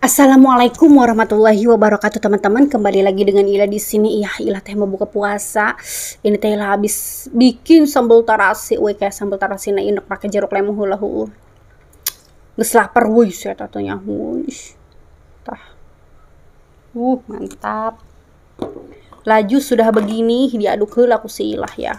Assalamualaikum warahmatullahi wabarakatuh teman-teman. Kembali lagi dengan Ila di sini. Ya, Ila teh mau buka puasa. Ini teh Ila habis bikin sambal tarasi. Woi, kayak sambal tarasi na inek pakai jeruk lemon heula heueuh. Geus lapar woi saya tanya woi. Tah. Mantap. Laju sudah begini diaduk heula ku si Ilah ya.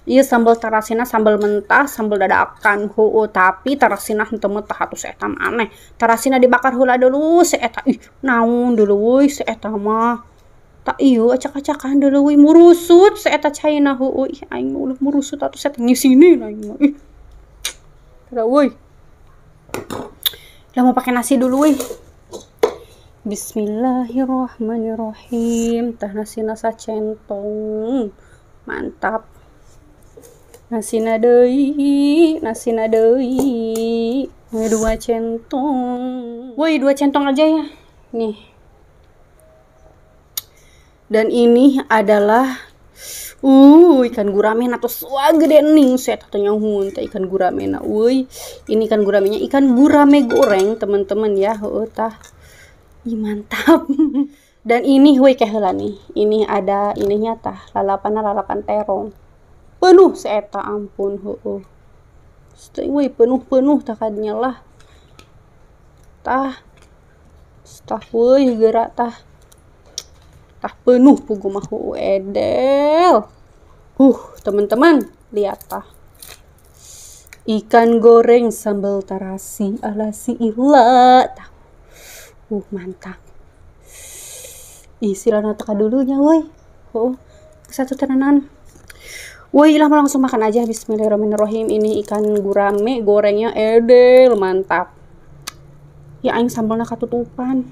Iya sambal tarasina sambal mentah, sambal dadakan tapi tarasina henteu mentah atuh saeta aneh. Tarasina dibakar heula dulu saeta. Ih, naon deuleu euy saeta mah. Tak ieu acak-acakan deuleu euy murusut saeta caina heueuh. Ih aing ulah murusut atuh saeta ngisini aing mah. Ih. Tara euy. Lah mau pakai nasi dulu euy. Bismillahirrahmanirrahim. Tah nasina sacentong. Mantap. Nasina deui, dua centong. Woi, 2 centong aja ya. Nih. Dan ini adalah ikan gurame atau suah gede ning saya tanya hun ikan gurame na ini ikan guramenya ikan gurame goreng teman-teman ya tah mantap. Dan ini kayak heula nih ini ada ininya tah lalapan terong penuh seeta ampun penuh takadnya lah tah gerak tah penuh pugu mah edel teman-teman lihat tah ikan goreng sambal tarasi ala si Ila tah mantap silana teka dulunya woi satu tenanan. Woi, Ilah mau langsung makan aja. Bismillahirrahmanirrahim. Ini ikan gurame gorengnya edel mantap. Ya aing sambalna katutupan.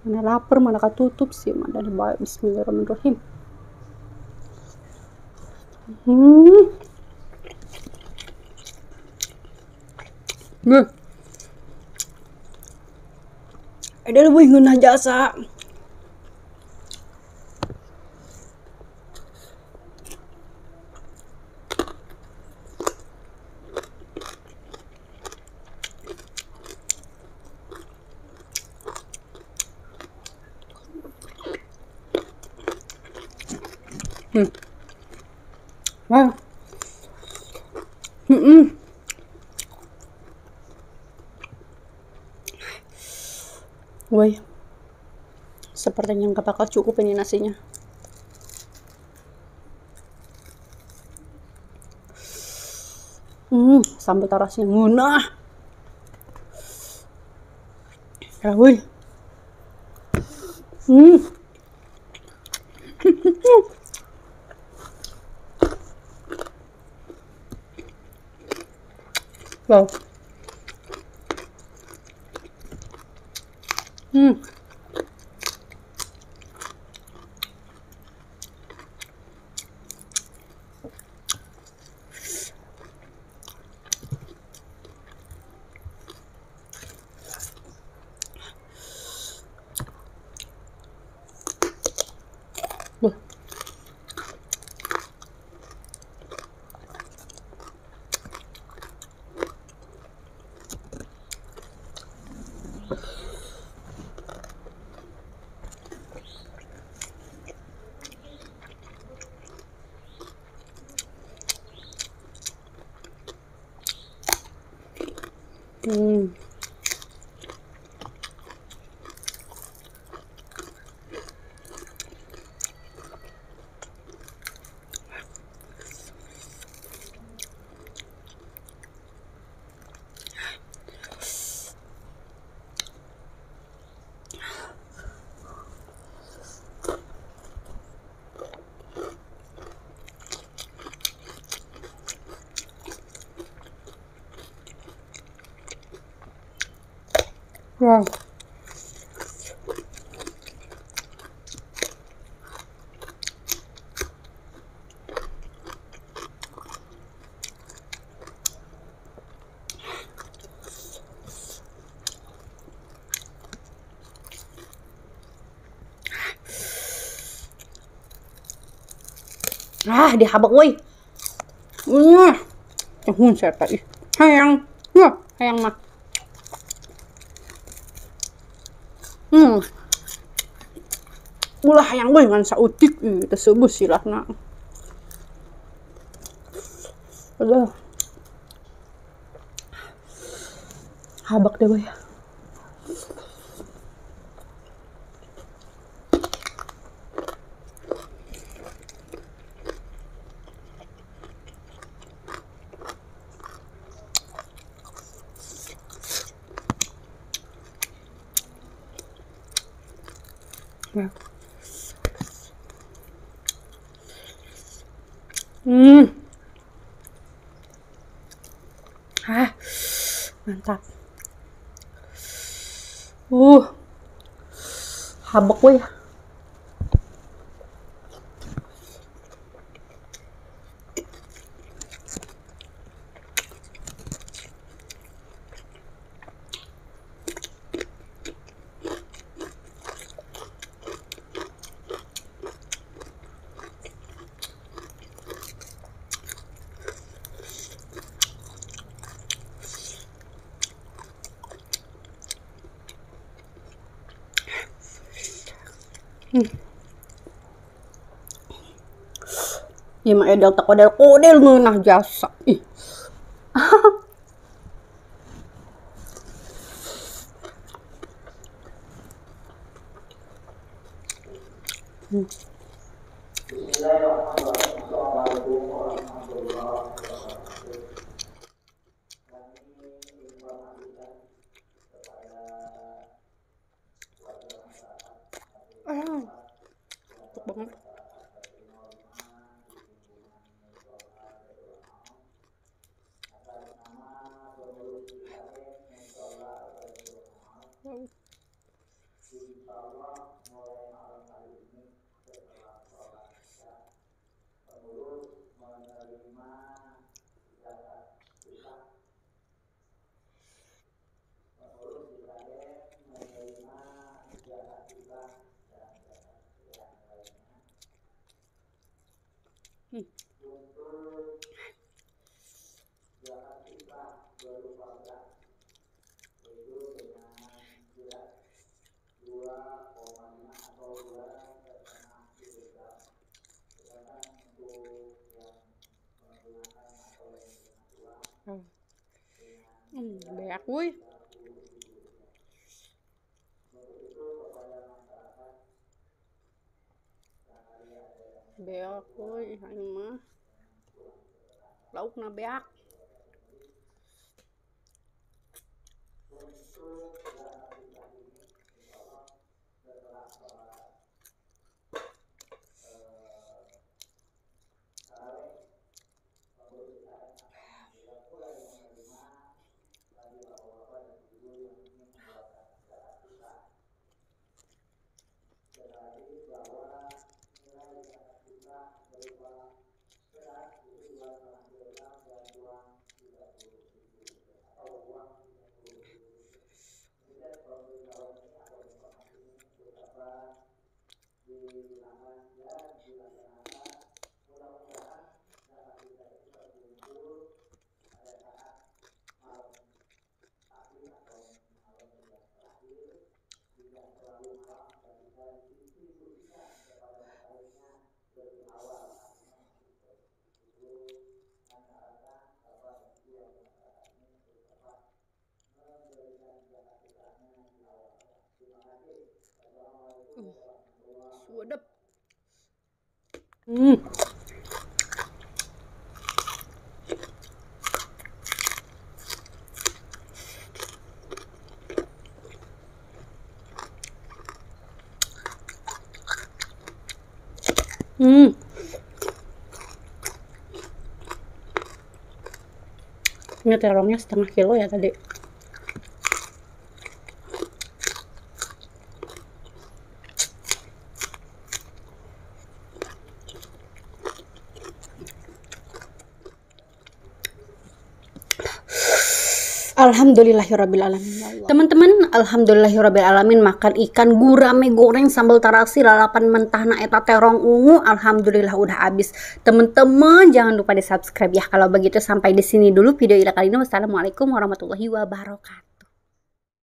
Mana lapar mana katutup sih mana baik. Bismillahirrahmanirrahim. Edel woi ngeunah jasa. Wow. Woi. Sepertinya nggak bakal cukup ini nasinya. Sambal tarasnya ngunah. Woi. Wow. Wow. Dihabak woi. Nuhun saya teh. Hayang. Hayang mah. Ulah hayang we ngan sautik teu seubeuh silahna. Aduh. Habak deh we. Ya. Mantap. Habak we. Ieu mah edel tak kodel ngeunah jasa. Ih. Empuk banget. Beak wuy. Beak wuy, ini mah laukna beak. Sedap. Ini terongnya 1/2 kilo ya tadi. Alhamdulillahirrabbilalamin ya Allah. Teman-teman, alhamdulillahirrabbilalamin makan ikan gurame goreng sambal tarasi lalapan mentah na eta terong ungu. Alhamdulillah udah habis. Teman-teman jangan lupa di subscribe ya. Kalau begitu sampai di sini dulu video ila kali ini. Wassalamualaikum warahmatullahi wabarakatuh.